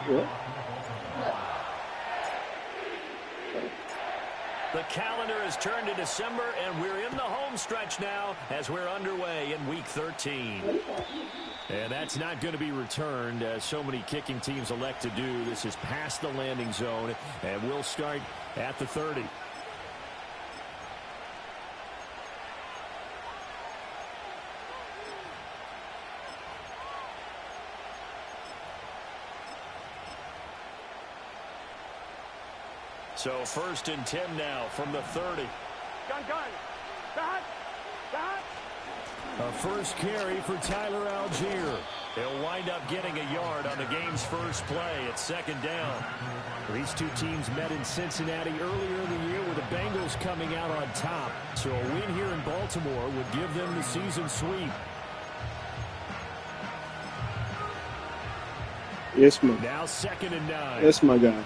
What? The calendar has turned to December, and we're in the home stretch now as we're underway in Week 13. And that's not going to be returned, as so many kicking teams elect to do. This is past the landing zone, and we'll start at the 30. So 1st and 10 now from the 30. Gun. Dot. A first carry for Tyler Algier. He'll wind up getting a yard on the game's first play at 2nd down. These two teams met in Cincinnati earlier in the year with the Bengals coming out on top. So a win here in Baltimore would give them the season sweep. Yes, man. Now 2nd and 9. That's my guy.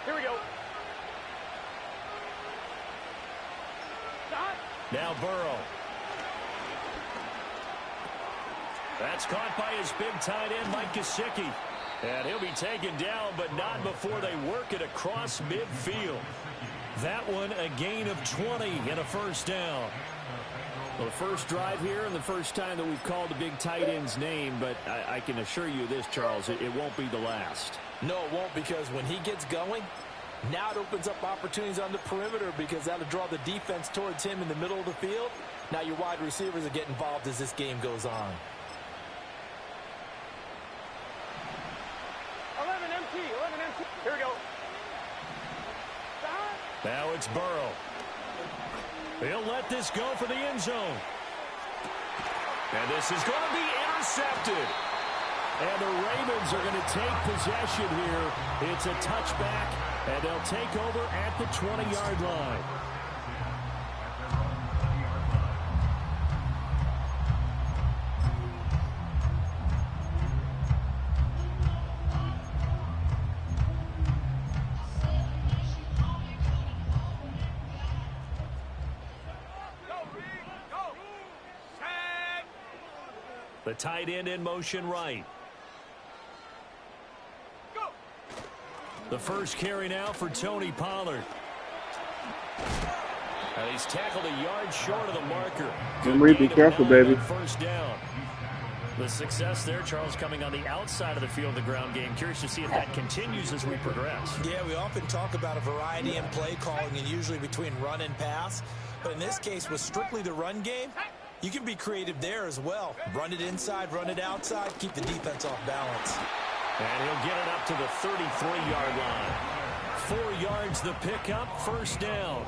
Here we go. Now Burrow. That's caught by his big tight end, Mike Gesicki. And he'll be taken down, but not before they work it across midfield. That one a gain of 20 and a 1st down. Well, the first drive here and the first time that we've called the big tight end's name, but I can assure you this, Charles, it won't be the last. No, it won't, because when he gets going, now it opens up opportunities on the perimeter, because that'll draw the defense towards him in the middle of the field. Now your wide receivers will get involved as this game goes on. 11 MT. Here we go. Now it's Burrow. He'll let this go for the end zone. And this is going to be intercepted. And the Ravens are going to take possession here. It's a touchback, and they'll take over at the 20-yard line. The tight end in motion right. The first carry now for Tony Pollard. And he's tackled a yard short of the marker. Emery, be careful, baby. 1st down. The success there, Charles, coming on the outside of the field, the ground game. Curious to see if that continues as we progress. Yeah, we often talk about a variety in play calling, and usually between run and pass. But in this case, with strictly the run game, you can be creative there as well. Run it inside, run it outside, keep the defense off balance. And he'll get it up to the 33-yard line. 4 yards the pickup, 1st down.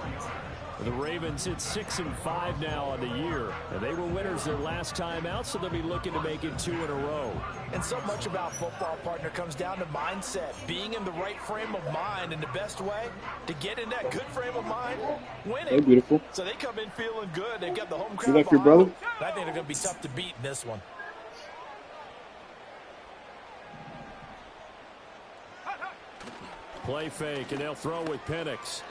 The Ravens hit 6-5 now on the year. And they were winners their last time out, so they'll be looking to make it 2 in a row. And so much about football, partner, comes down to mindset. Being in the right frame of mind, and the best way to get in that good frame of mind, winning. Hey, beautiful. So they come in feeling good. They've got the home crowd. You like your brother? I think they're going to be tough to beat in this one. Play fake, and they'll throw with Penix.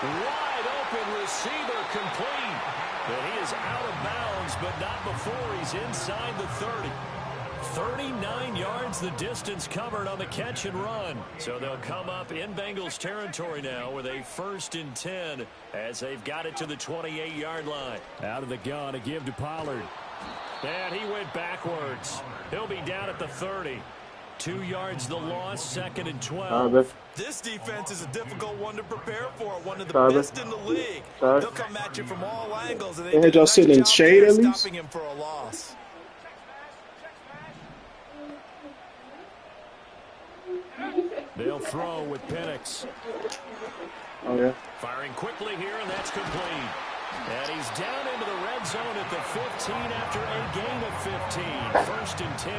Wide open receiver complete. And he is out of bounds, but not before he's inside the 30. 39 yards the distance covered on the catch and run. So they'll come up in Bengals territory now with a 1st and 10 as they've got it to the 28-yard line. Out of the gun, a give to Pollard. And he went backwards. He'll be down at the 30. 2 yards the loss, 2nd and 12. This defense is a difficult one to prepare for, one of the best in the league. They'll come at you from all angles, and they had y'all sitting in shade at least? Stopping him for a loss. They'll throw with Penix. Oh, yeah. Firing quickly here, and that's complete. And he's down into the red zone at the 15 after a gain of 15. 1st and 10.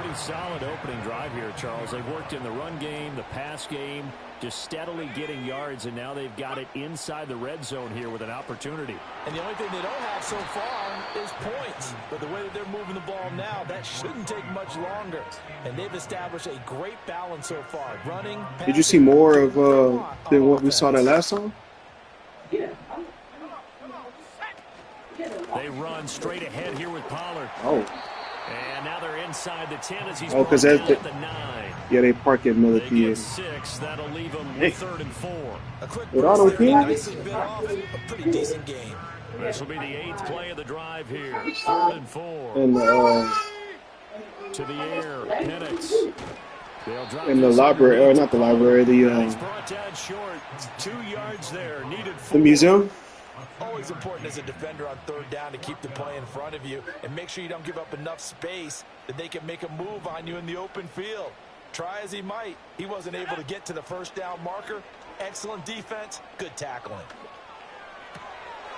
Pretty solid opening drive here, Charles. They've worked in the run game, the pass game, just steadily getting yards, and now they've got it inside the red zone here with an opportunity. And the only thing they don't have so far is points. But the way that they're moving the ball now, that shouldn't take much longer. And they've established a great balance so far. Running, passing. Did you see more of than what we saw that last time? They run straight ahead here with Pollard. Oh. And now they're inside the 10 as he's Oh, because brought that's down at the 9. yeah, they park at another They PA. get 6. That'll leave them with 3rd and 4. A quick With all burst them there, kids? nicely bit off. A pretty decent game. This will be the 8th play of the drive here. 3rd and 4. And To the air, Penix. They'll drop in the this library, or underneath not the to Pollard. library, He's brought down short. 2 yards there. Needed 4. the museum. Always important as a defender on 3rd down to keep the play in front of you and make sure you don't give up enough space that they can make a move on you in the open field. Try as he might, he wasn't able to get to the 1st down marker. Excellent defense, good tackling.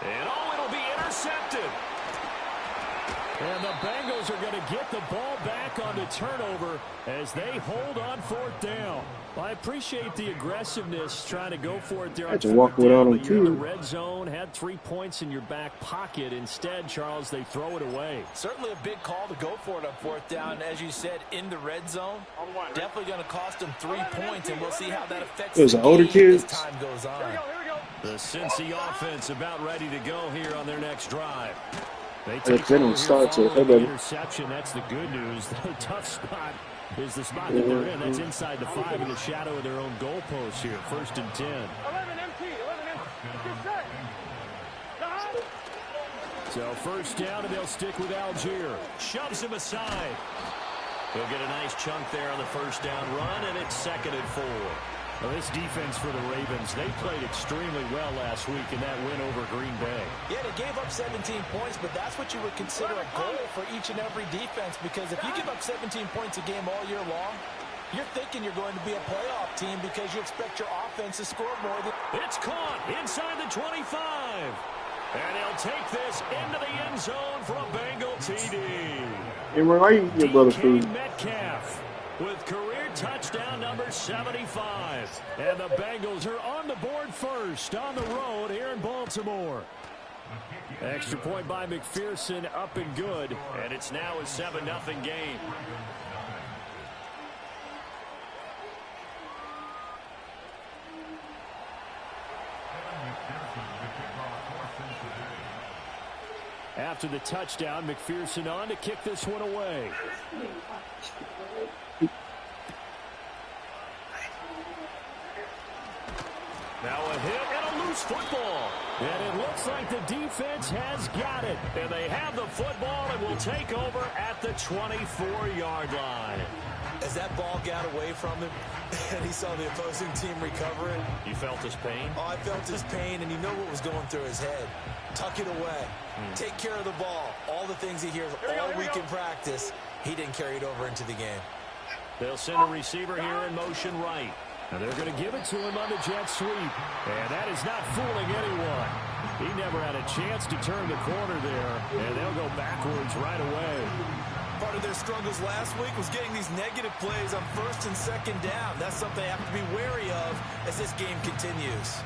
And it'll be intercepted. And the Bengals are going to get the ball back on the turnover as they hold on 4th down. I appreciate the aggressiveness trying to go for it there. Had to walk without them, you're in the too. red zone, had 3 points in your back pocket. Instead, Charles, they throw it away. Certainly a big call to go for it on 4th down. As you said, in the red zone, definitely going to cost them 3 points, and we'll see how that affects Those the older game kids. as time goes on. Here we go. The Cincy offense about ready to go here on their next drive. They They take didn't over here start to- following hey, the baby. interception. That's the good news. The tough spot is the spot that they're in. That's inside the 5 in the shadow of their own goalpost here. 1st and 10. 11 MT. 11 MT. Get set. So 1st down, and they'll stick with Algier. Shoves him aside. They'll get a nice chunk there on the 1st down run, and it's 2nd and 4. Well, this defense for the Ravens, they played extremely well last week in that win over Green Bay. Yeah, they gave up 17 points, but that's what you would consider a goal for each and every defense, because if you give up 17 points a game all year long, you're thinking you're going to be a playoff team because you expect your offense to score more than... It's caught inside the 25. And he'll take this into the end zone for a Bengal TD. Hey, why are you your brother DK food? Metcalf with career touchdown number 75. And the Bengals are on the board first on the road here in Baltimore. Extra point by McPherson, up and good. And it's now a 7-0 game. After the touchdown, McPherson on to kick this one away. Now a hit and a loose football. And it looks like the defense has got it. And they have the football and will take over at the 24-yard line. As that ball got away from him and he saw the opposing team recover it. You felt his pain? Oh, I felt his pain, and you know what was going through his head. Tuck it away. Take care of the ball. All the things he hears all week in practice, he didn't carry it over into the game. They'll send a receiver here in motion right. And they're going to give it to him on the jet sweep. And that is not fooling anyone. He never had a chance to turn the corner there. And they'll go backwards right away. Part of their struggles last week was getting these negative plays on 1st and 2nd down. That's something they have to be wary of as this game continues.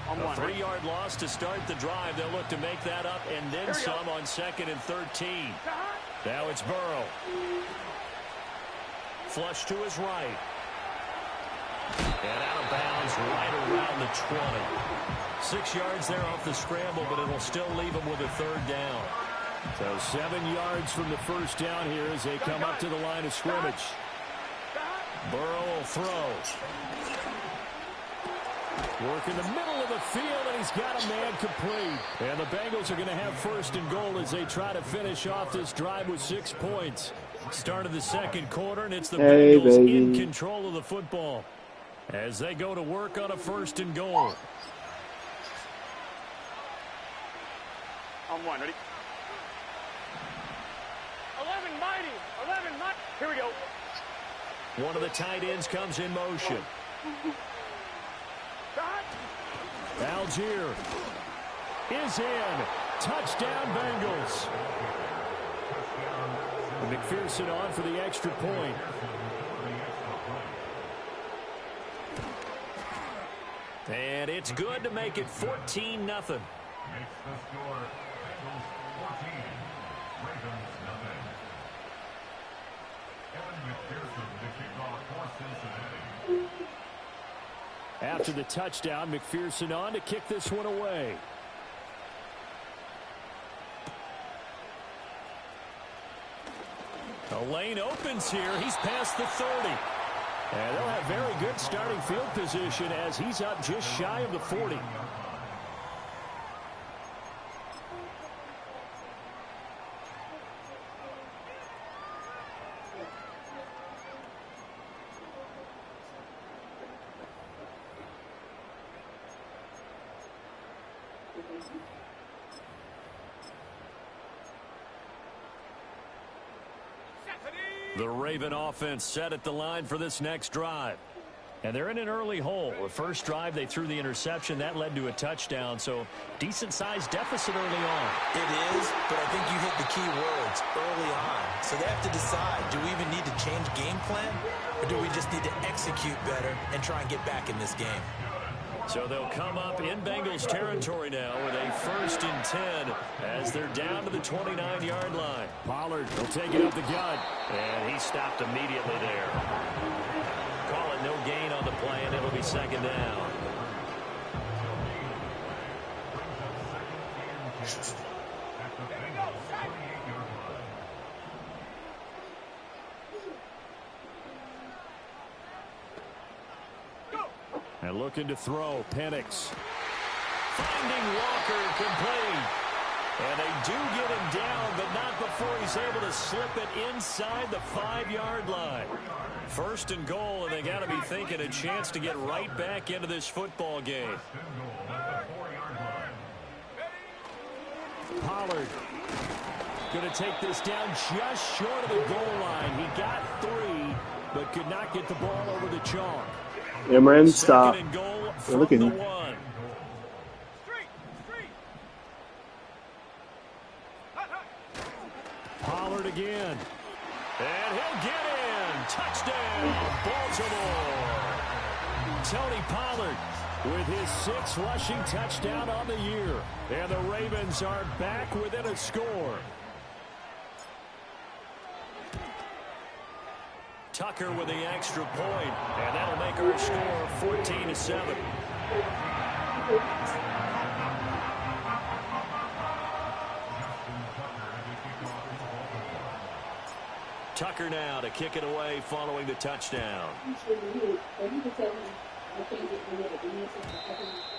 A 3-yard loss to start the drive. They'll look to make that up and then some on 2nd and 13. Now it's Burrow. Flush to his right. And out of bounds right around the 20. 6 yards there off the scramble, but it'll still leave him with a 3rd down. So 7 yards from the 1st down here as they come up to the line of scrimmage. Burrow will throw. Work in the middle of the field, and he's got a man complete. And the Bengals are going to have 1st and goal as they try to finish off this drive with 6 points. Start of the 2nd quarter, and it's the Bengals in control of the football as they go to work on a 1st and goal. On 1, ready? 11 mighty. 11 mighty. Here we go. One of the tight ends comes in motion. Algier is in. Touchdown, Bengals. McPherson on for the extra point. And it's good to make it 14-0. Makes the score Bengals 14, Ravens nothing. Kevin McPherson to kick off for Cincinnati. After the touchdown, McPherson on to kick this one away. The lane opens here. He's past the 30. And they'll have very good starting field position as he's up just shy of the 40. The Raven offense set at the line for this next drive. And they're in an early hole. The first drive, they threw the interception. That led to a touchdown. So decent-sized deficit early on. It is, but I think you hit the key words early on. So they have to decide, do we even need to change game plan? Or do we just need to execute better and try and get back in this game? So they'll come up in Bengals territory now with a 1st and 10 as they're down to the 29-yard line. Pollard will take it up the gut, and he stopped immediately there. Call it no gain on the play, and it'll be 2nd down. And looking to throw, Penix. Finding Walker complete. And they do get him down, but not before he's able to slip it inside the 5-yard line. 1st and goal, and they got to be thinking a chance to get right back into this football game. Pollard going to take this down just short of the goal line. He got 3, but could not get the ball over the chalk. Emran, stop. Look at him. Pollard again. And he'll get in. Touchdown, Baltimore. Tony Pollard with his 6th rushing touchdown on the year. And the Ravens are back within a score. Tucker with the extra point, and that'll make our score 14-7. Tucker now to kick it away following the touchdown.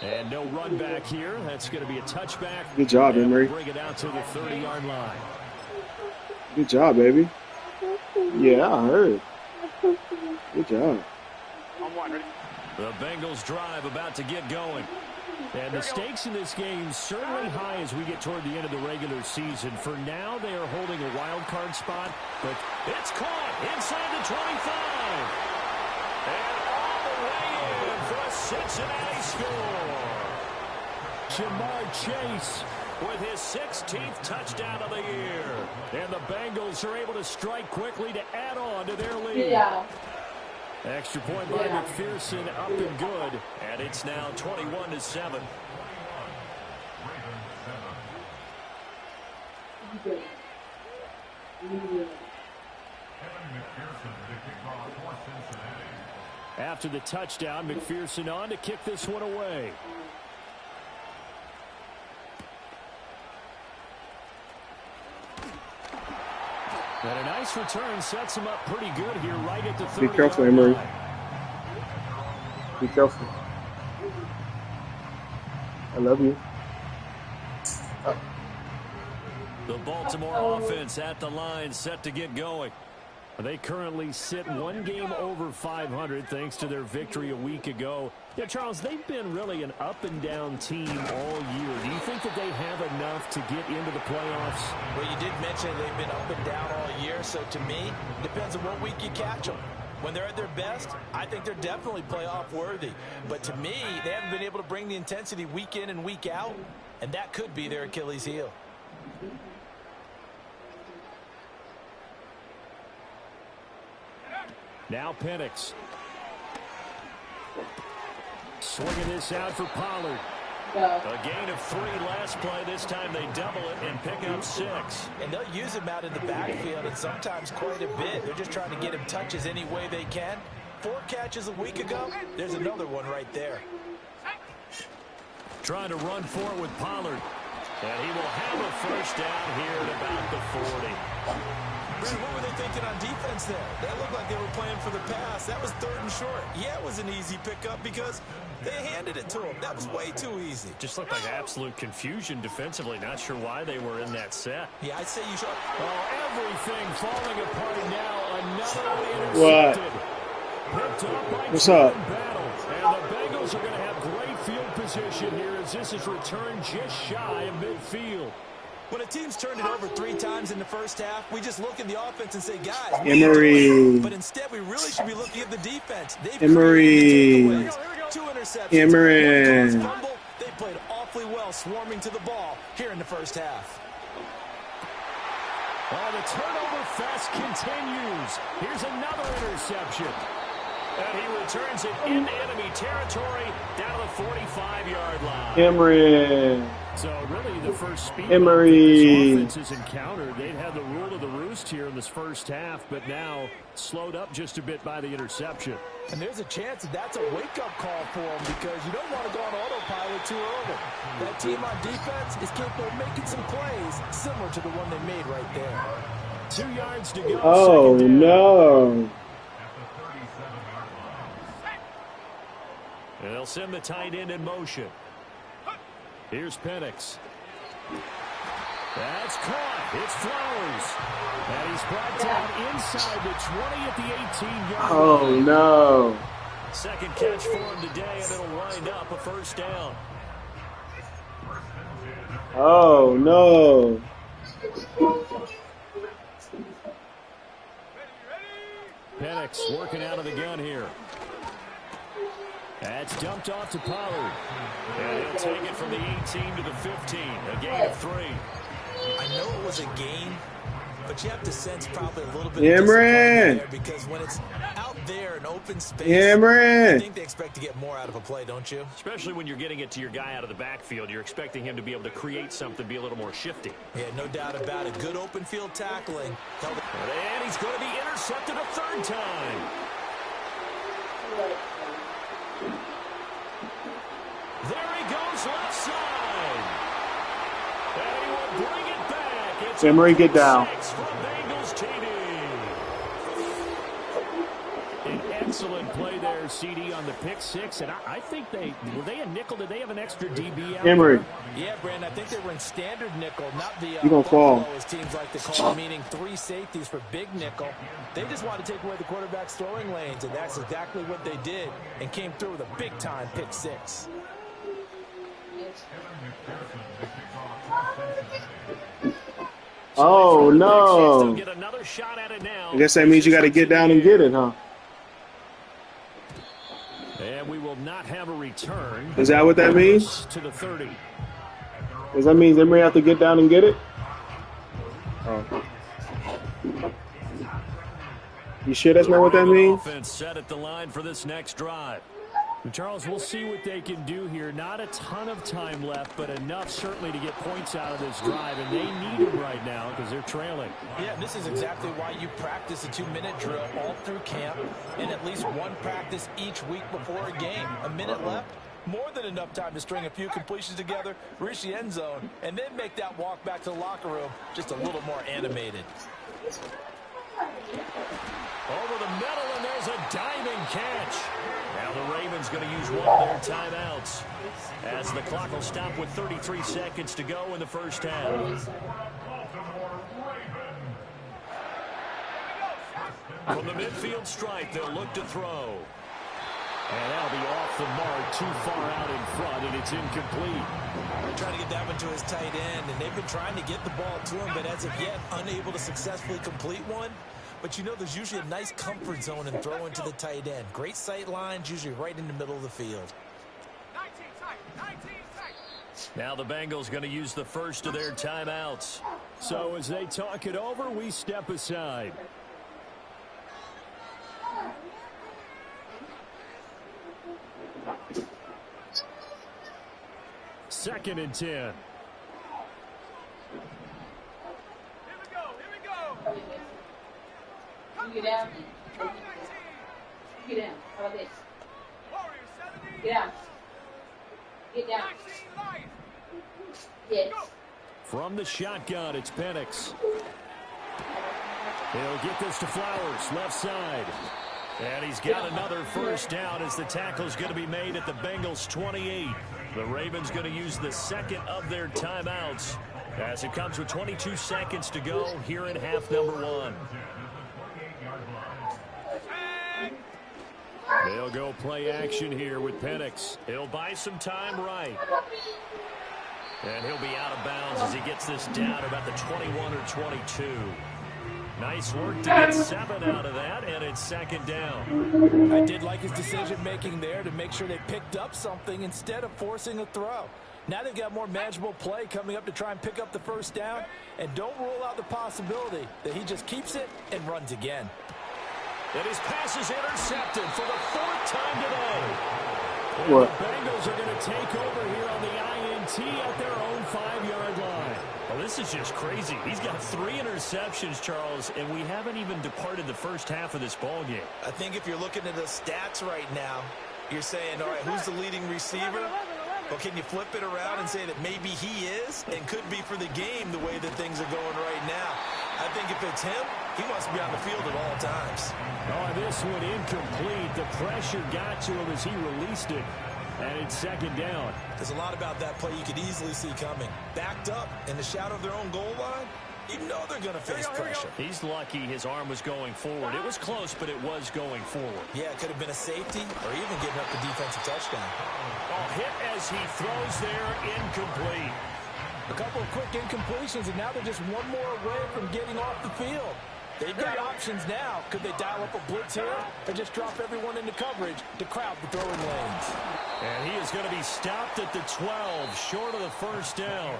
And no run back here. That's going to be a touchback. Good job, Emery. Bring it out to the 30-yard line. Good job, baby. Yeah, I heard. Good job. The Bengals drive about to get going. And the stakes in this game certainly high as we get toward the end of the regular season. For now, they are holding a wild card spot, but it's caught inside the 25. And all the way in for a Cincinnati score. Jamar Chase with his 16th touchdown of the year. And the Bengals are able to strike quickly to add on to their lead. Yeah. Extra point by McPherson up and good. And it's now 21-7. After the touchdown, McPherson on to kick this one away. And a nice return sets him up pretty good here right at the 30-yard line. Be careful, Emery. Be careful. I love you. The Baltimore offense at the line set to get going. They currently sit 1 game over 500 thanks to their victory a week ago. Yeah, Charles, they've been really an up-and-down team all year. Do you think that they have enough to get into the playoffs? Well, you did mention they've been up and down all year, so to me, it depends on what week you catch them. When they're at their best, I think they're definitely playoff worthy. But to me, they haven't been able to bring the intensity week in and week out, and that could be their Achilles heel. Now Penix. Swinging this out for Pollard. A gain of 3 last play. This time they double it and pick up 6. And they'll use him out in the backfield and sometimes quite a bit. They're just trying to get him touches any way they can. 4 catches a week ago. There's another one right there. Trying to run for it with Pollard. And he will have a first down here at about the 40. Brandon, what were they thinking on defense there? That looked like they were playing for the pass. That was 3rd and short. Yeah, it was an easy pickup because they handed it to him. That was way too easy. Just looked like absolute confusion defensively. Not sure why they were in that set. Yeah, I'd say you should. Oh, everything falling apart now. Another What? intercepted. Picked up by What's up? Battle. And the Bengals are going to have great field position here as this is returned just shy of midfield. When a team's turned it over 3 times in the first half, we just look at the offense and say, guys, we Emery. enjoy it. But instead, we really should be looking at the defense. They've Emery. created the takeaways. 2 interceptions. Emery. 1 caused fumble. They played awfully well swarming to the ball here in the first half. Oh, the turnover fest continues. Here's another interception. And he returns it into enemy territory down to the 45-yard line. Emery. So really the first speed Emery. offense is encountered. They'd had the rule of the roost here in this first half, but now slowed up just a bit by the interception. And there's a chance that that's a wake-up call for them because you don't want to go on autopilot too early. That team on defense is capable of making some plays similar to the one they made right there. 2 yards to go. Oh, Second down. no. And they'll send the tight end in motion. Here's Penix. That's caught. It's Flowers. And he's brought down inside the 20 at the 18-yard line. Oh, no. Second catch for him today, and it'll wind up a first down. Oh, no. Penix working out of the gun here. That's dumped off to Pollard. And he'll take it from the 18 to the 15. A gain of 3. I know it was a gain, but you have to sense probably a little bit of Emery. disappointment there because when it's out there in open space, I Emery. think they expect to get more out of a play, don't you? Especially when you're getting it to your guy out of the backfield. You're expecting him to be able to create something, be a little more shifty. Yeah, no doubt about it. Good open field tackling. And he's going to be intercepted a 3rd time. There he goes left side. And he will bring it back. It's Emery, get down. 6 from Bengals TD. An excellent play there, CD, on the pick 6. And I think were they a nickel? Did they have an extra DB out Emery. there? Yeah, Brandon, I think they were in standard nickel, not the You gonna fall. Buffalo, as teams like to call it, meaning 3 safeties for big nickel. They just wanted to take away the quarterback's throwing lanes, and that's exactly what they did and came through with a big-time pick 6. Oh, no. Get another shot at it now. I guess that means you got to get down and get it, huh? And we will not have a return. Is that what that means? To the 30. Does that mean Emery have to get down and get it? Oh. You sure that's not what that means? Offense set at the line for this next drive. And Charles, we'll see what they can do here. Not a ton of time left, but enough certainly to get points out of this drive, and they need them right now because they're trailing. Yeah, this is exactly why you practice a 2-minute drill all through camp and at least one practice each week before a game. A minute left, more than enough time to string a few completions together, reach the end zone, and then make that walk back to the locker room just a little more animated. Over the middle, and there's a diving catch. Now the Ravens going to use one of their timeouts as the clock will stop with 33 seconds to go in the first half. From the midfield stripe, they'll look to throw. And that'll be off the mark, too far out in front, and it's incomplete. They're trying to get that one to his tight end, and they've been trying to get the ball to him, but as of yet, unable to successfully complete one. But you know there's usually a nice comfort zone in throwing to the tight end. Great sight lines, usually right in the middle of the field. 19 tight. Now the Bengals going to use the first of their timeouts. So as they talk it over, we step aside. Second and 10. Here we go. You get out. Come 19. Get down. How about this? Warriors 70. Get down. Get down. 19 life. Yes. From the shotgun, it's Penix. He'll get this to Flowers, left side. And he's got another first down as the tackle's going to be made at the Bengals 28. The Ravens going to use the second of their timeouts as it comes with 22 seconds to go here in half number 1. They'll go play action here with Penix. He'll buy some time right. And he'll be out of bounds as he gets this down about the 21 or 22. Nice work to get 7 out of that, and it's second down. I did like his decision-making there to make sure they picked up something instead of forcing a throw. Now they've got more manageable play coming up to try and pick up the first down, and don't rule out the possibility that he just keeps it and runs again. And his pass is intercepted for the 4th time today. And What? the Bengals are going to take over here on the INT at their own 5-yard line. Well, this is just crazy. He's got 3 interceptions, Charles, and we haven't even departed the first half of this ball game. I think if you're looking at the stats right now, you're saying, all right, who's the leading receiver? Well, can you flip it around and say that maybe he is and could be for the game the way that things are going right now? I think if it's him, he wants to be on the field at all times. Oh, this one incomplete. The pressure got to him as he released it. And it's second down. There's a lot about that play you could easily see coming. Backed up in the shadow of their own goal line, you know they're going to face pressure. He's lucky his arm was going forward. It was close, but it was going forward. Yeah, it could have been a safety or even giving up the defensive touchdown. Oh, hit as he throws there, incomplete. A couple of quick incompletions, and now they're just one more away from getting off the field. They've got options now. Could they dial up a blitz here or just drop everyone into coverage to crowd the throwing lanes? And he is going to be stopped at the 12, short of the first down.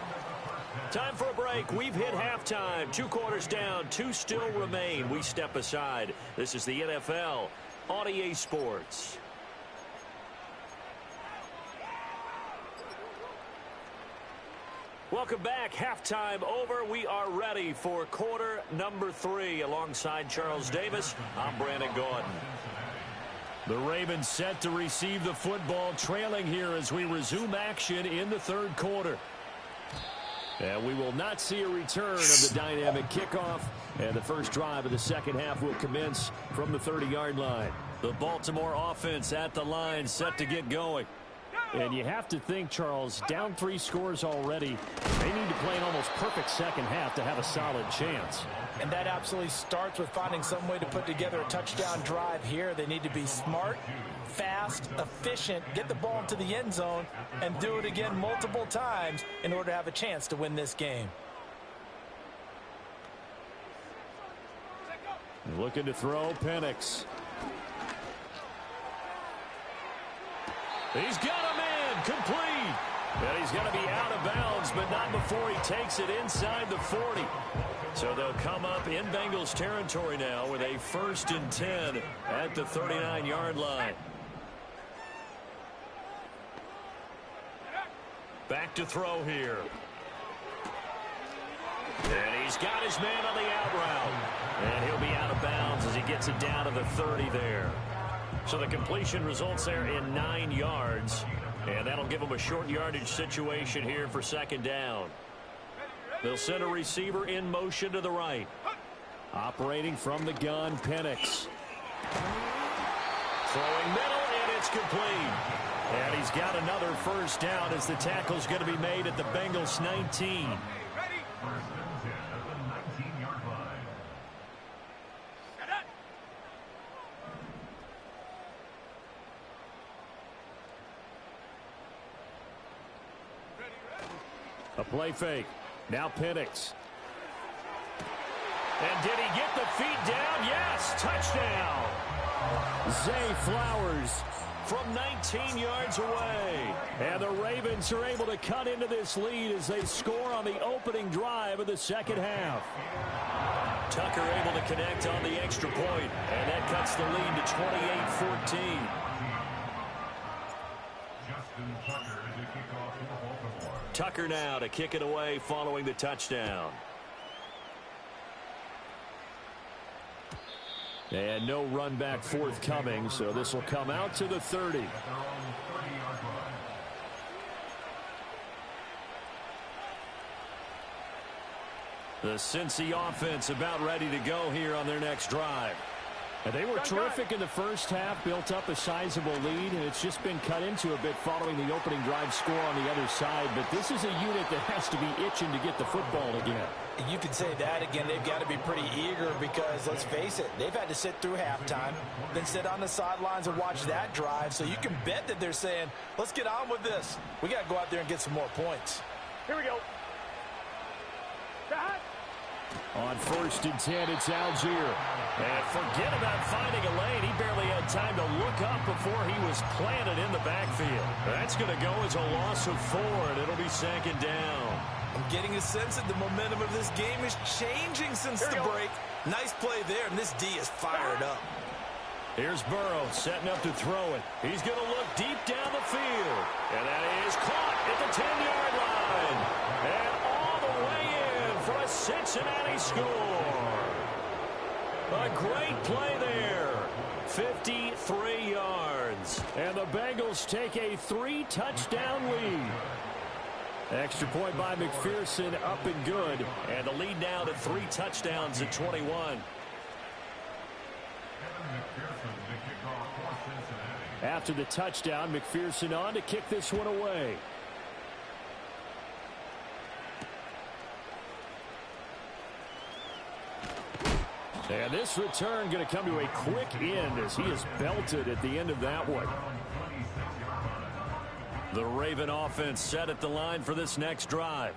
Time for a break. We've hit halftime. 2 quarters down, 2 still remain. We step aside. This is the NFL on EA Sports. Welcome back. Halftime over. We are ready for quarter number 3. Alongside Charles Davis, I'm Brandon Gordon. The Ravens set to receive the football, trailing here as we resume action in the 3rd quarter. And we will not see a return of the dynamic kickoff. And the first drive of the second half will commence from the 30-yard line. The Baltimore offense at the line, set to get going. And you have to think, Charles, down 3 scores already. They need to play an almost perfect second half to have a solid chance. And that absolutely starts with finding some way to put together a touchdown drive here. They need to be smart, fast, efficient, get the ball into the end zone, and do it again multiple times in order to have a chance to win this game. Looking to throw, Penix. He's got a man, complete. And he's going to be out of bounds, but not before he takes it inside the 40. So they'll come up in Bengals territory now with a 1st and 10 at the 39-yard line. Back to throw here. And he's got his man on the out route. And he'll be out of bounds as he gets it down to the 30 there. So the completion results there in 9 yards. And that'll give them a short yardage situation here for second down. They'll send a receiver in motion to the right. Operating from the gun, Penix. Throwing middle, and it's complete. And he's got another first down as the tackle's going to be made at the Bengals 19. A play fake. Now Penix. And did he get the feet down? Yes, touchdown. Zay Flowers from 19 yards away. And the Ravens are able to cut into this lead as they score on the opening drive of the second half. Tucker able to connect on the extra point, and that cuts the lead to 28-14. Tucker now to kick it away following the touchdown. And no run back forthcoming, so this will come out to the 30. The Cincy offense about ready to go here on their next drive. And they were terrific in the first half, built up a sizable lead, and it's just been cut into a bit following the opening drive score on the other side. But this is a unit that has to be itching to get the football again. You can say that again. They've got to be pretty eager because, let's face it, they've had to sit through halftime, then sit on the sidelines and watch that drive. So you can bet that they're saying, let's get on with this. We got to go out there and get some more points. Here we go. On 1st and 10, it's Algier. And forget about finding a lane. He barely had time to look up before he was planted in the backfield. That's going to go as a loss of 4, and it'll be 2nd down. I'm getting a sense that the momentum of this game is changing since the break. Nice play there, and this D is fired up. Here's Burrow setting up to throw it. He's going to look deep down the field. And that is caught at the 10-yard line. And all the way in for a Cincinnati score. A great play there. 53 yards. And the Bengals take a 3-touchdown lead. Extra point by McPherson, up and good. And the lead now to 3 touchdowns at 21. After the touchdown, McPherson on to kick this one away. And this return going to come to a quick end as he is belted at the end of that one. The Raven offense set at the line for this next drive.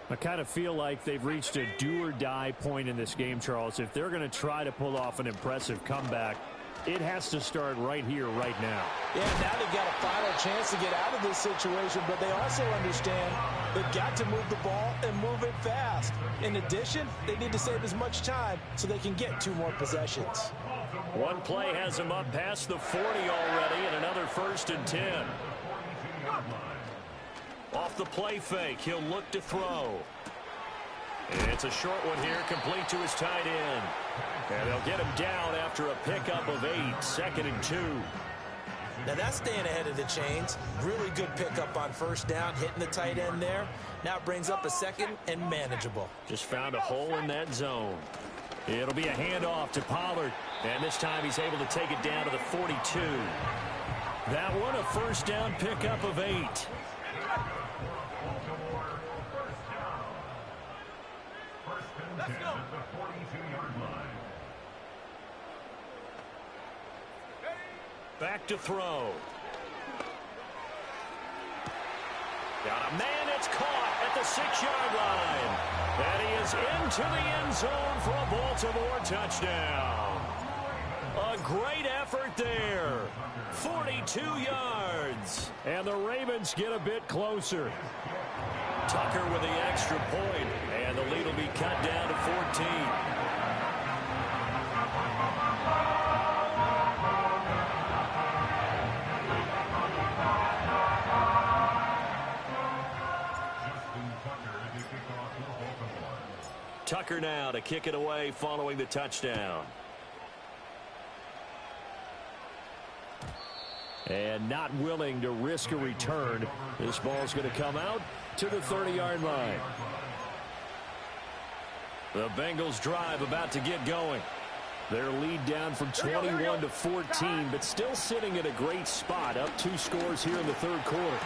I kind of feel like they've reached a do-or-die point in this game, Charles. If they're going to try to pull off an impressive comeback, it has to start right here, right now. Yeah, now they've got a final chance to get out of this situation, but they also understand they've got to move the ball and move it fast. In addition, they need to save as much time so they can get 2 more possessions. One play has him up past the 40 already, and another 1st and 10. Off the play fake, he'll look to throw. And it's a short one here, complete to his tight end. And they'll get him down after a pickup of 8, 2nd and 2. Now that's staying ahead of the chains. Really good pickup on 1st down, hitting the tight end there. Now it brings up a 2nd and manageable. Just found a hole in that zone. It'll be a handoff to Pollard. And this time he's able to take it down to the 42. That one a 1st down pickup of 8. Back to throw. Got a man, it's caught at the 6-yard line. And he is into the end zone for a Baltimore touchdown. A great effort there. 42 yards. And the Ravens get a bit closer. Tucker with the extra point, and the lead will be cut down to 14. Tucker now to kick it away following the touchdown. And not willing to risk a return. This ball's going to come out to the 30-yard line. The Bengals drive about to get going. Their lead down from 21 to 14, but still sitting at a great spot, up 2 scores here in the 3rd quarter.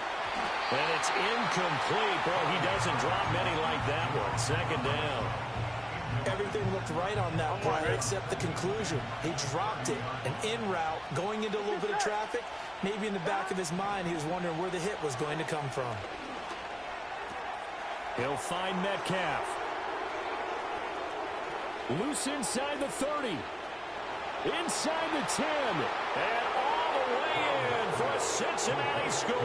And it's incomplete. Boy, he doesn't drop many like that one. 2nd down. Everything looked right on that play except the conclusion. He dropped it, an en route, going into a little bit of traffic. Maybe in the back of his mind, he was wondering where the hit was going to come from. He'll find Metcalf. Loose inside the 30. Inside the 10. And all the way in for a Cincinnati score.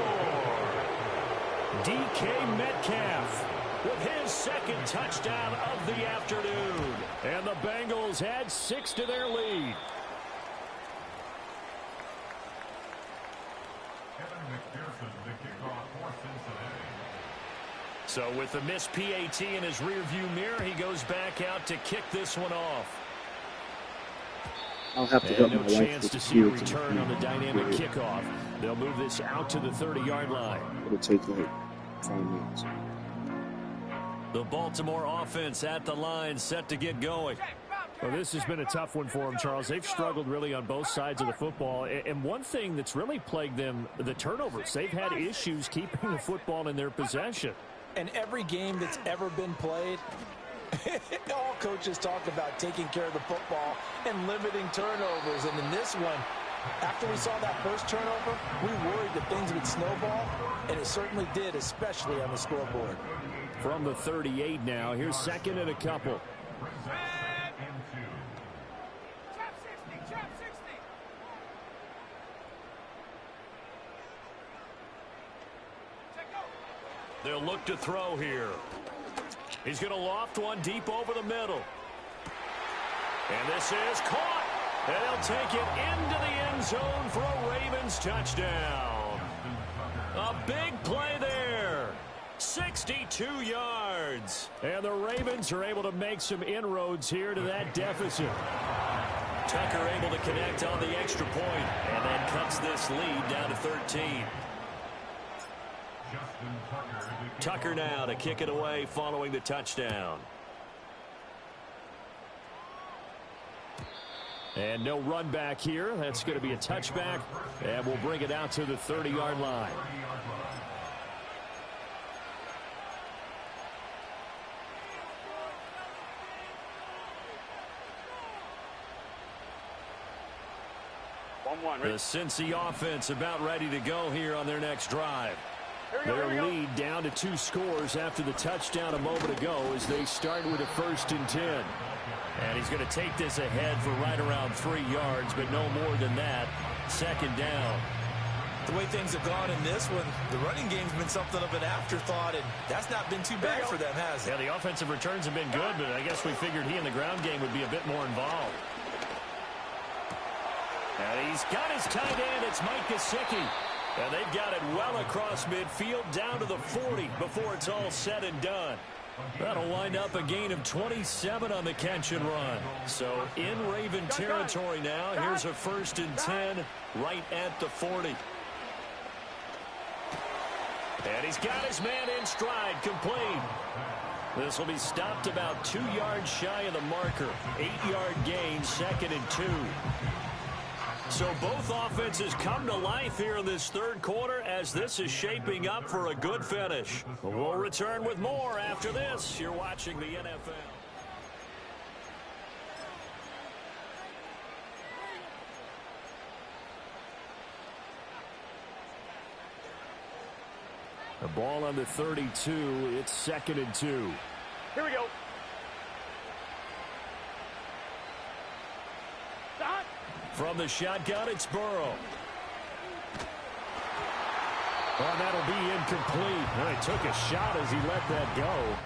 DK Metcalf with his 2nd touchdown of the afternoon. And the Bengals add 6 to their lead. So with the missed PAT in his rearview mirror, he goes back out to kick this one off. I'll have to And help no my wife chance with to the see a kids. return on the dynamic Yeah, kickoff. They'll move this out to the 30-yard line. it'll take like 5 minutes. The Baltimore offense at the line, set to get going. Well, this has been a tough one for them, Charles. They've struggled really on both sides of the football. And one thing that's really plagued them, the turnovers. They've had issues keeping the football in their possession. And every game that's ever been played, all coaches talk about taking care of the football and limiting turnovers. And in this one, after we saw that first turnover, we worried that things would snowball, and it certainly did, especially on the scoreboard. From the 38 now, here's second and a couple. Trap 60. Check go. They'll look to throw here. He's going to loft one deep over the middle. And this is caught. And they'll take it into the end zone for a Ravens touchdown. A big play there. 62 yards. And the Ravens are able to make some inroads here to that deficit. Tucker able to connect on the extra point, and that cuts this lead down to 13. Tucker now to kick it away following the touchdown. And no run back here. That's going to be a touchback, and we'll bring it out to the 30-yard line. The Cincy offense about ready to go here on their next drive. Their lead down to 2 scores after the touchdown a moment ago as they start with a 1st and 10. And he's going to take this ahead for right around 3 yards, but no more than that. Second down. The way things have gone in this one, the running game's been something of an afterthought, and that's not been too bad for them, has it? Yeah, the offensive returns have been good, but I guess we figured he in the ground game would be a bit more involved. And he's got his tight end. It's Mike Gesicki. And they've got it well across midfield down to the 40 before it's all said and done. That'll wind up a gain of 27 on the catch and run. So in Raven territory now. Here's a 1st and 10 right at the 40. And he's got his man in stride, complete. This will be stopped about 2 yards shy of the marker. 8-yard gain, 2nd and 2. So both offenses come to life here in this third quarter as this is shaping up for a good finish. We'll return with more after this. You're watching the NFL. The ball on the 32. It's 2nd and 2. Here we go. From the shotgun, it's Burrow. Oh, that'll be incomplete. Well, he took a shot as he let that go.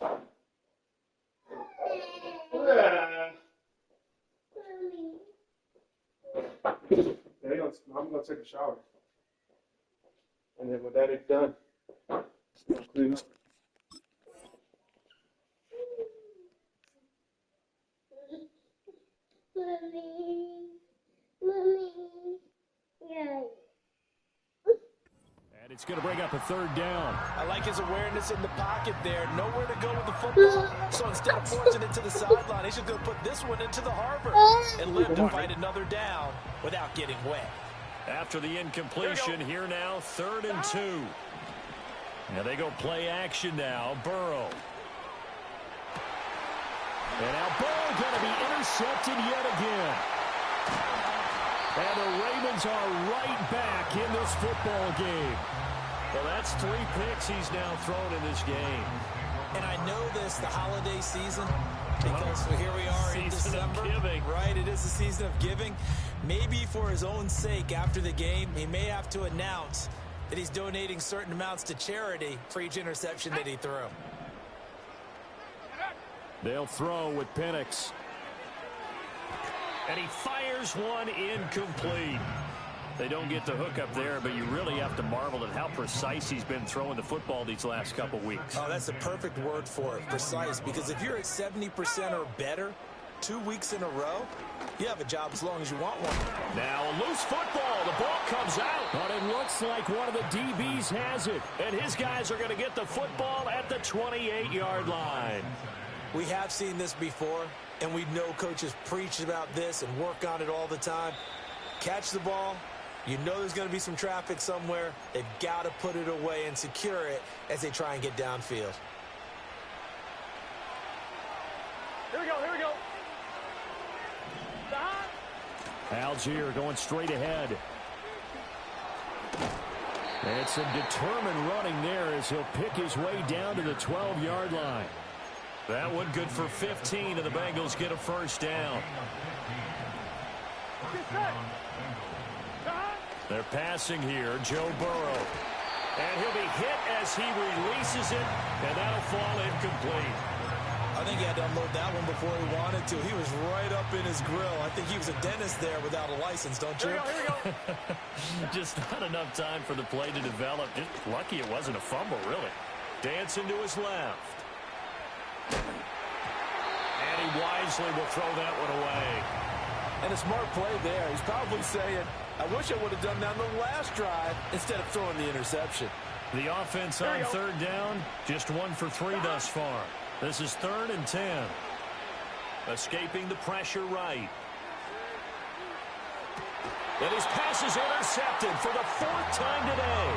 I'm gonna take a shower, and then when that is done, I'll clean up. And it's going to bring up a third down. I like his awareness in the pocket there. Nowhere to go with the football. So instead of forcing it to the sideline, he's just going to put this one into the harbor and live to fight another down without getting wet. After the incompletion, here now, 3rd and 2. Now they go play action now. Burrow. And now Burrow going to be intercepted yet again. And the Ravens are right back in this football game. Well, that's 3 picks he's now thrown in this game. And I know this, the holiday season, because here we are in December. Right, it is the season of giving. Maybe for his own sake, after the game, he may have to announce that he's donating certain amounts to charity for each interception that he threw. They'll throw with Penix. And he fires one incomplete. They don't get the hook up there, but you really have to marvel at how precise he's been throwing the football these last couple weeks. Oh, that's the perfect word for it, precise, because if you're at 70% or better 2 weeks in a row, you have a job as long as you want one. Now a loose football. The ball comes out. But it looks like one of the DBs has it. And his guys are going to get the football at the 28-yard line. We have seen this before, and we know coaches preach about this and work on it all the time. Catch the ball. You know there's going to be some traffic somewhere. They've got to put it away and secure it as they try and get downfield. Here we go, here we go. Algier going straight ahead. And some determined running there as he'll pick his way down to the 12-yard line. That one good for 15, and the Bengals get a first down. They're passing here, Joe Burrow. And he'll be hit as he releases it, and that'll fall incomplete. I think he had to unload that one before he wanted to. He was right up in his grill. I think he was a dentist there without a license, don't you? Here we go, here we go. Just not enough time for the play to develop. Just lucky it wasn't a fumble, really. Dancing to his left. And he wisely will throw that one away. And a smart play there. He's probably saying, I wish I would have done that on the last drive instead of throwing the interception. The offense on 3rd down, just 1 for 3 thus far. This is 3rd and 10. Escaping the pressure right. And his pass is intercepted for the 4th time today.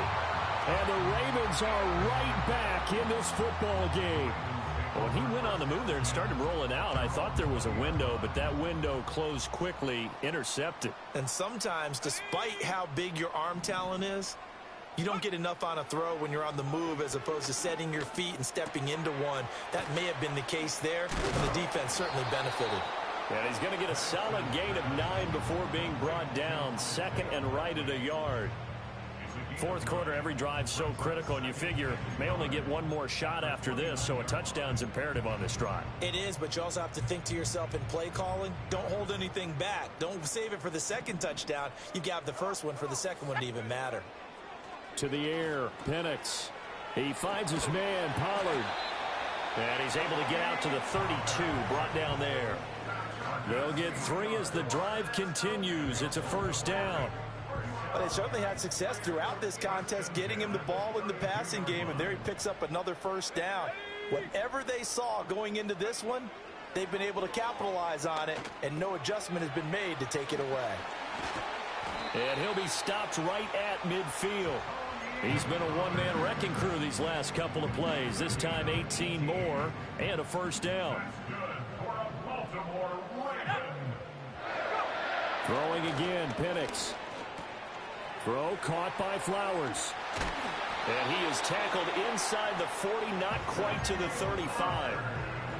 And the Ravens are right back in this football game. When he went on the move there and started rolling out, I thought there was a window, but that window closed quickly, intercepted. And sometimes, despite how big your arm talent is, you don't get enough on a throw when you're on the move as opposed to setting your feet and stepping into one. That may have been the case there, and the defense certainly benefited. And he's going to get a solid gain of 9 before being brought down. 2nd and right at a yard. 4th quarter, every drive so critical, and you figure may only get one more shot after this, so a touchdown's imperative on this drive. It is, but you also have to think to yourself in play calling, don't hold anything back. Don't save it for the 2nd touchdown. You got the 1st one for the 2nd one to even matter. To the air, Penix. He finds his man, Pollard. And he's able to get out to the 32, brought down there. They'll get 3 as the drive continues. It's a first down. But they certainly had success throughout this contest, getting him the ball in the passing game, and there he picks up another first down. Whatever they saw going into this one, they've been able to capitalize on it, and no adjustment has been made to take it away. And he'll be stopped right at midfield. He's been a one-man wrecking crew these last couple of plays. This time 18 more and a first down. Throwing again, Penix. Throw caught by Flowers. And he is tackled inside the 40, not quite to the 35.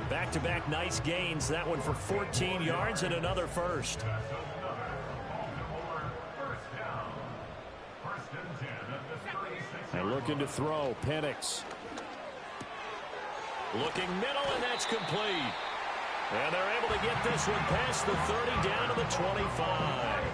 Back-to-back nice gains. That one for 14 yards and another first. And looking to throw, Penix. Looking middle, and that's complete. And they're able to get this one past the 30 down to the 25.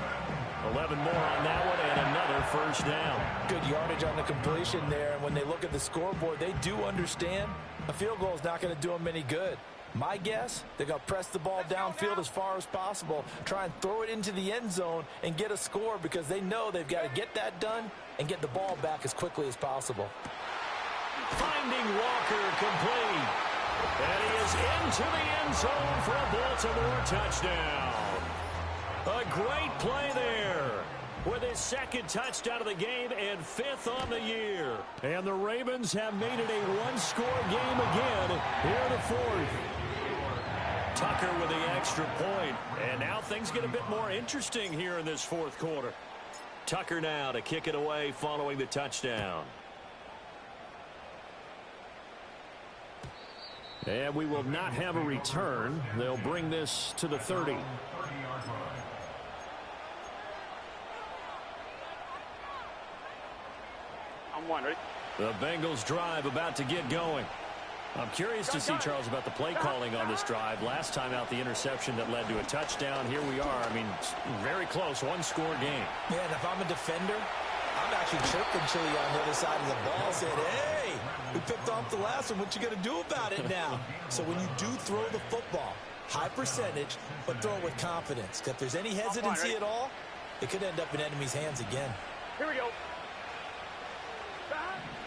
11 more on that one and another first down. Good yardage on the completion there. And when they look at the scoreboard, they do understand a field goal is not going to do them any good. My guess, they're going to press the ball downfield as far as possible, try and throw it into the end zone and get a score because they know they've got to get that done and get the ball back as quickly as possible. Finding Walker complete. And he is into the end zone for a Baltimore touchdown. A great play there with his second touchdown of the game and 5th on the year. And the Ravens have made it a one-score game again here in the 4th. Tucker with the extra point. And now things get a bit more interesting here in this 4th quarter. Tucker now to kick it away following the touchdown. And we will not have a return. They'll bring this to the 30. I'm one, ready? The Bengals drive about to get going. I'm curious to see, Charles, about the play calling on this drive. Last time out, the interception that led to a touchdown. Here we are. I mean, very close, one-score game. Yeah, and if I'm a defender, I'm actually chirping Chili on the other side of the ball saying, hey, we picked off the last one. What you going to do about it now? So when you do throw the football, high percentage, but throw it with confidence. If there's any hesitancy at all, it could end up in enemy's hands again. Here we go.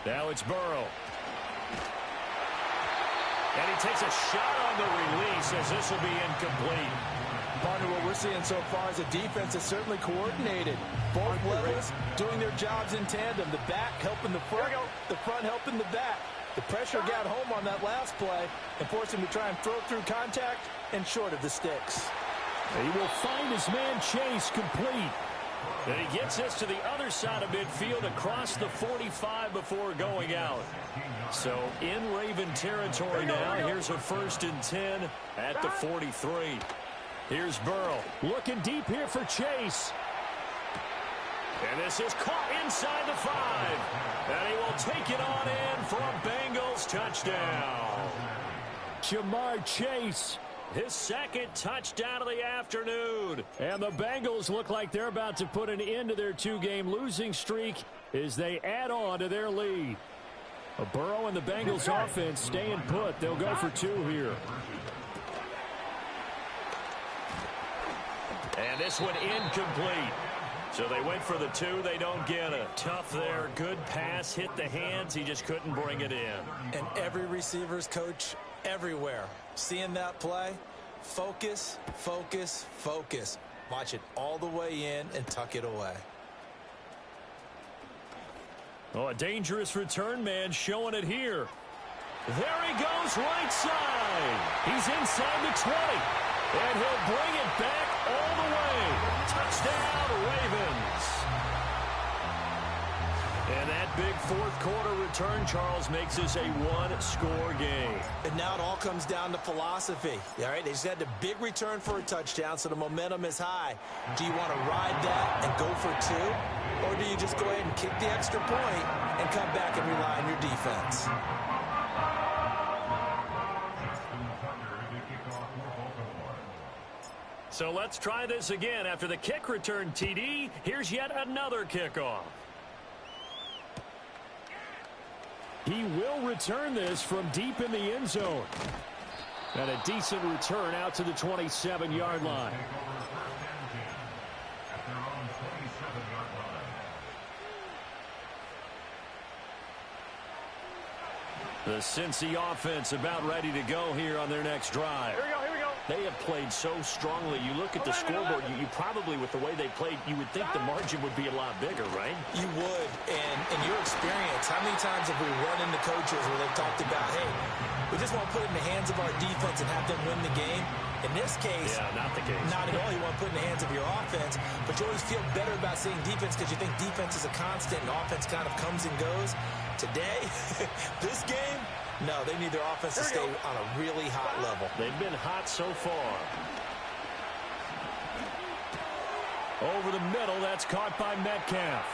Now it's Burrow. And he takes a shot on the release as this will be incomplete. Partner, what we're seeing so far is a defense that's certainly coordinated. Both levels doing their jobs in tandem. The back helping the front helping the back. The pressure got home on that last play and forced him to try and throw through contact and short of the sticks. He will find his man Chase complete. And he gets this to the other side of midfield across the 45 before going out. So in Raven territory now. Here's a 1st and 10 at the 43. Here's Burrow. Looking deep here for Chase. And this is caught inside the 5. And he will take it on in for a Bengals touchdown. Jamar Chase. His second touchdown of the afternoon. And the Bengals look like they're about to put an end to their 2-game losing streak as they add on to their lead. Burrow and the Bengals offense staying put. They'll go for 2 here. And this one incomplete. So they went for the 2. They don't get it. Tough there. Good pass. Hit the hands. He just couldn't bring it in. And every receiver's coach everywhere. Seeing that play, focus, focus, focus. Watch it all the way in and tuck it away. Oh, a dangerous return man showing it here. There he goes right side. He's inside the 20. And he'll bring it back all the way. Touchdown, Ravens. And that big 4th quarter return, Charles, makes this a one-score game. And now it all comes down to philosophy. All right, they just had a big return for a touchdown, so the momentum is high. Do you want to ride that and go for 2? Or do you just go ahead and kick the extra point and come back and rely on your defense? So let's try this again. After the kick return, TD, here's yet another kickoff. He will return this from deep in the end zone. And a decent return out to the 27-yard line. The Cincy offense about ready to go here on their next drive. Here we go, here we go. They have played so strongly. You look at the scoreboard, you probably, with the way they played, you would think the margin would be a lot bigger, right? You would. And in your experience, how many times have we run into coaches where they've talked about, hey, we just want to put it in the hands of our defense and have them win the game? In this case, not the case. Not at all. You want to put it in the hands of your offense, but you always feel better about seeing defense because you think defense is a constant and offense kind of comes and goes. Today, this game, no, they need their offense to stay on a really hot level. They've been hot so far. Over the middle, that's caught by Metcalf.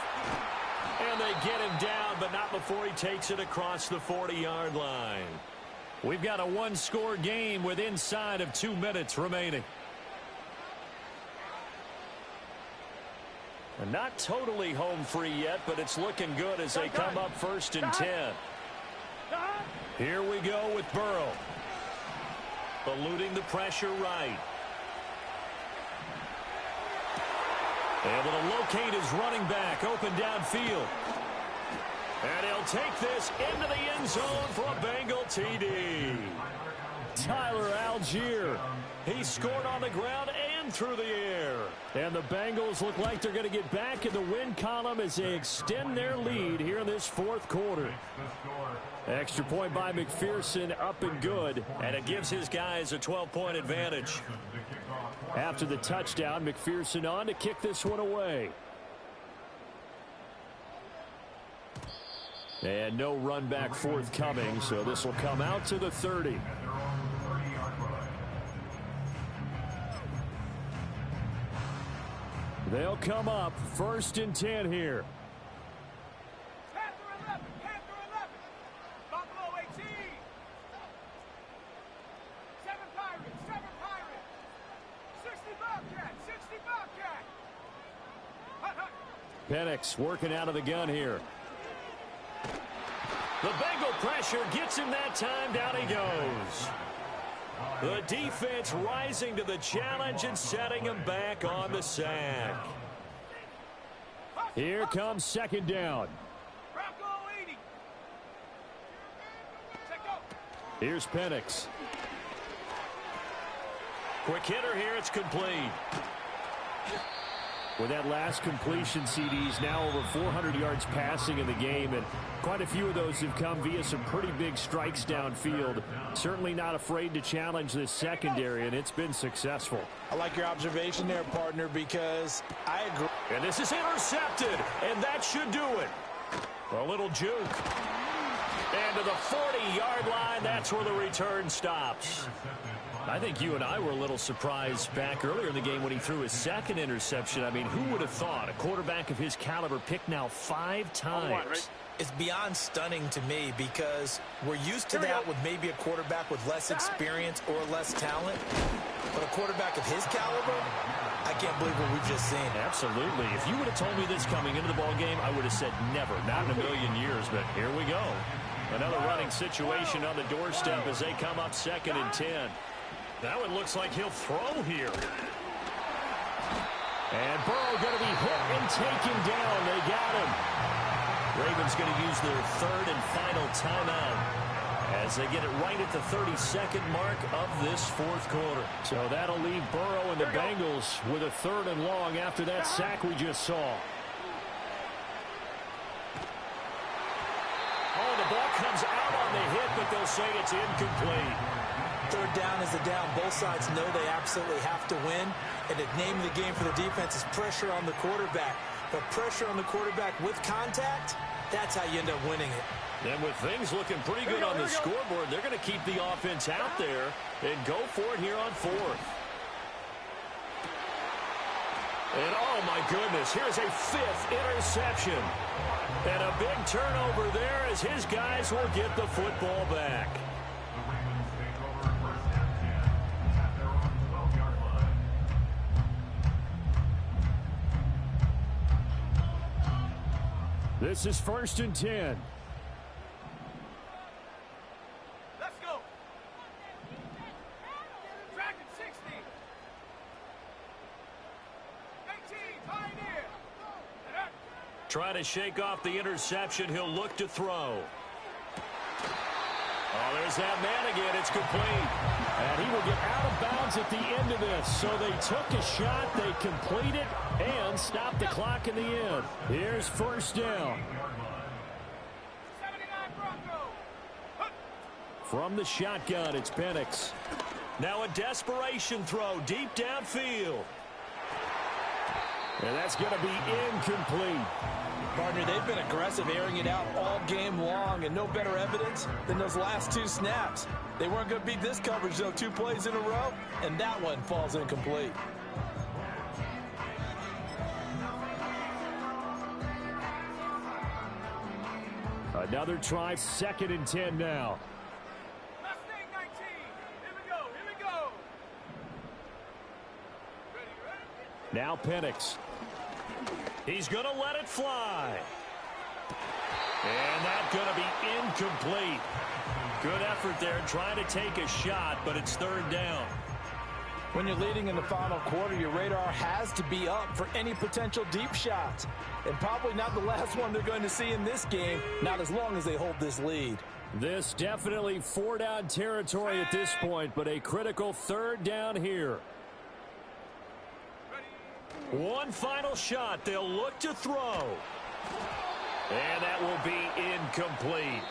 And they get him down, but not before he takes it across the 40-yard line. We've got a one-score game with inside of 2 minutes remaining. And not totally home free yet, but it's looking good as they come up 1st and 10. Here we go with Burrow. Eluding the pressure right. Able to locate his running back open downfield. And he'll take this into the end zone for a Bengal TD. Tyler Algier. He scored on the ground and through the air. And the Bengals look like they're going to get back in the win column as they extend their lead here in this 4th quarter. Extra point by McPherson, up and good. And it gives his guys a 12-point advantage. After the touchdown, McPherson on to kick this one away. And no run back forthcoming, so this will come out to the 30. They'll come up 1st and 10 here. Penix working out of the gun here. The Bengal pressure gets him that time. Down he goes. The defense rising to the challenge and setting him back on the sack. Here comes 2nd down. Here's Penix. Quick hitter here. It's complete. With that last completion, CD's now over 400 yards passing in the game, and quite a few of those have come via some pretty big strikes downfield. Certainly not afraid to challenge this secondary, and it's been successful. I like your observation there, partner, because I agree. And this is intercepted, and that should do it. A little juke. And to the 40-yard line, that's where the return stops. I think you and I were a little surprised back earlier in the game when he threw his 2nd interception. I mean, who would have thought a quarterback of his caliber picked now 5 times? It's beyond stunning to me because we're used to that with maybe a quarterback with less experience or less talent. But a quarterback of his caliber, I can't believe what we've just seen. Absolutely. If you would have told me this coming into the ball game, I would have said never, not in a million years. But here we go. Another running situation on the doorstep as they come up 2nd and 10. That one looks like he'll throw here. And Burrow going to be hit and taken down. They got him. Ravens going to use their 3rd and final timeout as they get it right at the 32nd mark of this 4th quarter. So that'll leave Burrow and the Bengals with a 3rd and long after that sack we just saw. Oh, the ball comes out on the hit, but they'll say it's incomplete. 3rd down is the down. Both sides know they absolutely have to win. And the name of the game for the defense is pressure on the quarterback. But pressure on the quarterback with contact, that's how you end up winning it. And with things looking pretty good on the scoreboard, they're going to keep the offense out there and go for it here on 4th. And oh my goodness, here's a 5th interception. And a big turnover there as his guys will get the football back. This is 1st and 10. Let's go. Track at 60. 18, Pioneer. Trying to shake off the interception. He'll look to throw. Oh, there's that man again. It's complete. And he will get out of bounds at the end of this. So they took a shot, they complete it, and stop the clock in the end. Here's 1st down. 79 Bronco. From the shotgun, it's Penix. Now a desperation throw deep downfield. And that's going to be incomplete. Partner, they've been aggressive, airing it out all game long, and no better evidence than those last 2 snaps. They weren't going to beat this coverage, though, 2 plays in a row, and that one falls incomplete. Another try, 2nd and 10 now. Mustang Now Penix. He's going to let it fly. And that's going to be incomplete. Good effort there trying to take a shot, but it's third down. When you're leading in the final quarter, your radar has to be up for any potential deep shots. And probably not the last one they're going to see in this game, not as long as they hold this lead. This definitely 4-down territory at this point, but a critical third down here. One final shot. They'll look to throw. And that will be incomplete.